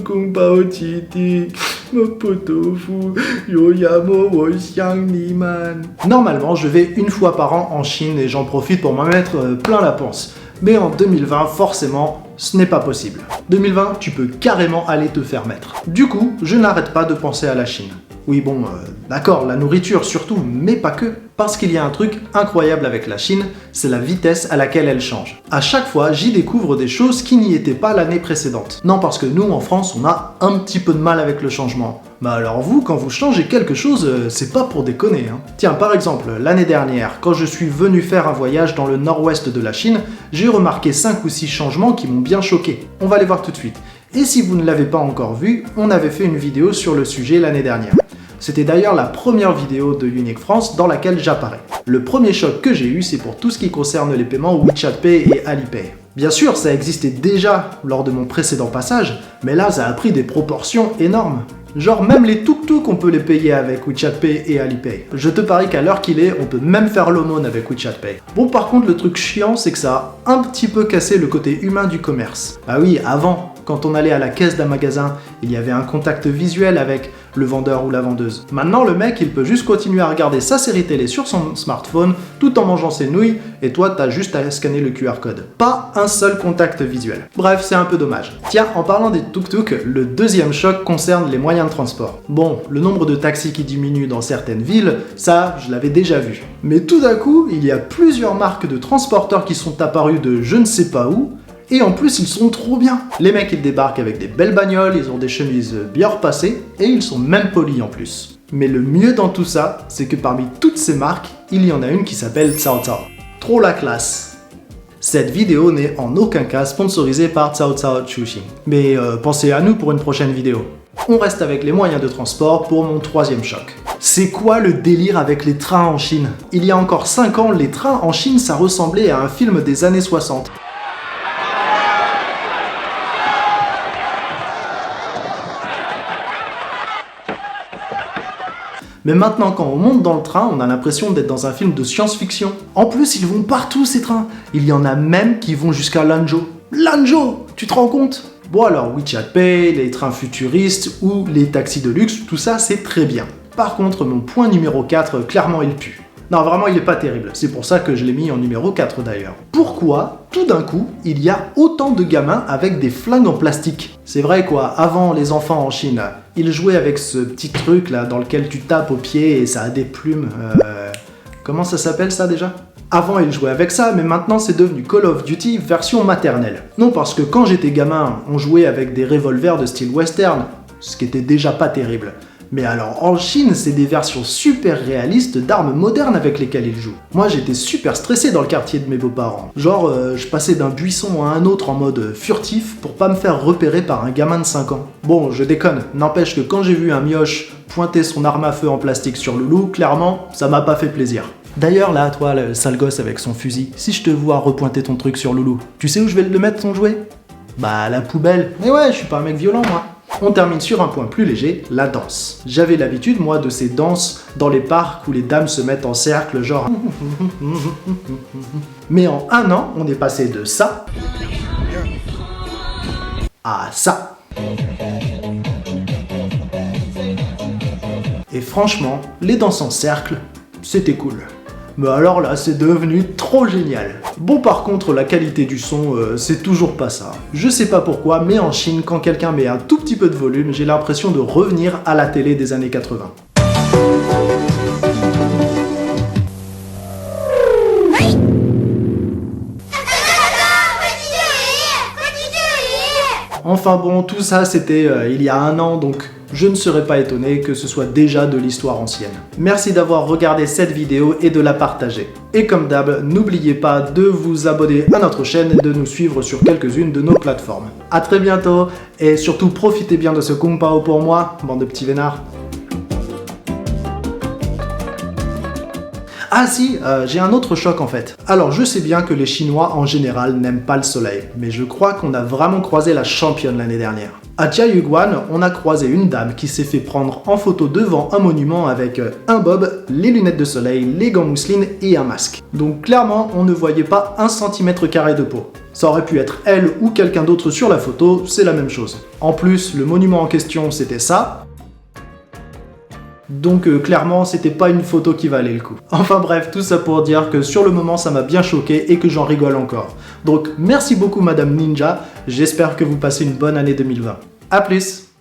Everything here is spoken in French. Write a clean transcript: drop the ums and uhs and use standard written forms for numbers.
Kung Pao Titi, Normalement, je vais une fois par an en Chine et j'en profite pour m'en mettre plein la panse. Mais en 2020, forcément, ce n'est pas possible. 2020, tu peux carrément aller te faire mettre. Du coup, je n'arrête pas de penser à la Chine. Oui bon, d'accord, la nourriture surtout, mais pas que. Parce qu'il y a un truc incroyable avec la Chine, c'est la vitesse à laquelle elle change. À chaque fois, j'y découvre des choses qui n'y étaient pas l'année précédente. Non, parce que nous, en France, on a un petit peu de mal avec le changement. Bah alors vous, quand vous changez quelque chose, c'est pas pour déconner, hein. Tiens, par exemple, l'année dernière, quand je suis venu faire un voyage dans le nord-ouest de la Chine, j'ai remarqué 5 ou 6 changements qui m'ont bien choqué. On va les voir tout de suite. Et si vous ne l'avez pas encore vu, on avait fait une vidéo sur le sujet l'année dernière. C'était d'ailleurs la première vidéo de Unique France dans laquelle j'apparais. Le premier choc que j'ai eu, c'est pour tout ce qui concerne les paiements WeChat Pay et Alipay. Bien sûr, ça existait déjà lors de mon précédent passage, mais là, ça a pris des proportions énormes. Genre même les tuk-tuk, on peut les payer avec WeChat Pay et Alipay. Je te parie qu'à l'heure qu'il est, on peut même faire l'aumône avec WeChat Pay. Bon, par contre, le truc chiant, c'est que ça a un petit peu cassé le côté humain du commerce. Ah oui, avant, quand on allait à la caisse d'un magasin, il y avait un contact visuel avec le vendeur ou la vendeuse. Maintenant, le mec, il peut juste continuer à regarder sa série télé sur son smartphone tout en mangeant ses nouilles et toi, t'as juste à scanner le QR code. Pas un seul contact visuel. Bref, c'est un peu dommage. Tiens, en parlant des tuk-tuk, le deuxième choc concerne les moyens de transport. Bon, le nombre de taxis qui diminue dans certaines villes, ça, je l'avais déjà vu. Mais tout d'un coup, il y a plusieurs marques de transporteurs qui sont apparues de je ne sais pas où, et en plus, ils sont trop bien. Les mecs, ils débarquent avec des belles bagnoles, ils ont des chemises bien repassées, et ils sont même polis en plus. Mais le mieux dans tout ça, c'est que parmi toutes ces marques, il y en a une qui s'appelle Cao Cao. Trop la classe. Cette vidéo n'est en aucun cas sponsorisée par Cao Cao Chuxing. Mais pensez à nous pour une prochaine vidéo. On reste avec les moyens de transport pour mon troisième choc. C'est quoi le délire avec les trains en Chine? Il y a encore 5 ans, les trains en Chine, ça ressemblait à un film des années 60. Mais maintenant, quand on monte dans le train, on a l'impression d'être dans un film de science-fiction. En plus, ils vont partout, ces trains. Il y en a même qui vont jusqu'à Lanzhou. Lanzhou, tu te rends compte? Bon alors, WeChat Pay, les trains futuristes ou les taxis de luxe, tout ça, c'est très bien. Par contre, mon point numéro 4, clairement, il pue. Non, vraiment, il est pas terrible. C'est pour ça que je l'ai mis en numéro 4 d'ailleurs. Pourquoi, tout d'un coup, il y a autant de gamins avec des flingues en plastique? C'est vrai quoi, avant les enfants en Chine, ils jouaient avec ce petit truc là dans lequel tu tapes au pied et ça a des plumes. Comment ça s'appelle ça déjà? Avant ils jouaient avec ça, mais maintenant c'est devenu Call of Duty version maternelle. Non, parce que quand j'étais gamin, on jouait avec des revolvers de style western, ce qui était déjà pas terrible. Mais alors en Chine, c'est des versions super réalistes d'armes modernes avec lesquelles ils jouent. Moi j'étais super stressé dans le quartier de mes beaux-parents. Genre, je passais d'un buisson à un autre en mode furtif pour pas me faire repérer par un gamin de 5 ans. Bon, je déconne, n'empêche que quand j'ai vu un mioche pointer son arme à feu en plastique sur Loulou, clairement, ça m'a pas fait plaisir. D'ailleurs là, toi, le sale gosse avec son fusil, si je te vois repointer ton truc sur Loulou, tu sais où je vais le mettre ton jouet? Bah à la poubelle. Mais ouais, je suis pas un mec violent moi. On termine sur un point plus léger, la danse. J'avais l'habitude, moi, de ces danses dans les parcs où les dames se mettent en cercle, genre... Mais en un an, on est passé de ça... à ça. Et franchement, les danses en cercle, c'était cool. Mais alors là, c'est devenu trop génial. Bon, par contre, la qualité du son, c'est toujours pas ça. Je sais pas pourquoi, mais en Chine, quand quelqu'un met un tout petit peu de volume, j'ai l'impression de revenir à la télé des années 80. Enfin bon, tout ça c'était il y a un an, donc je ne serais pas étonné que ce soit déjà de l'histoire ancienne. Merci d'avoir regardé cette vidéo et de la partager. Et comme d'hab, n'oubliez pas de vous abonner à notre chaîne et de nous suivre sur quelques-unes de nos plateformes. A très bientôt, et surtout profitez bien de ce Kung Pao pour moi, bande de petits vénards. Ah si, j'ai un autre choc en fait. Alors je sais bien que les Chinois en général n'aiment pas le soleil, mais je crois qu'on a vraiment croisé la championne l'année dernière. À Jiayuguan, on a croisé une dame qui s'est fait prendre en photo devant un monument avec un bob, les lunettes de soleil, les gants mousseline et un masque. Donc clairement, on ne voyait pas 1 cm² de peau. Ça aurait pu être elle ou quelqu'un d'autre sur la photo, c'est la même chose. En plus, le monument en question, c'était ça. Donc clairement, c'était pas une photo qui valait le coup. Enfin bref, tout ça pour dire que sur le moment, ça m'a bien choqué et que j'en rigole encore. Donc merci beaucoup Madame Ninja, j'espère que vous passez une bonne année 2020. A plus!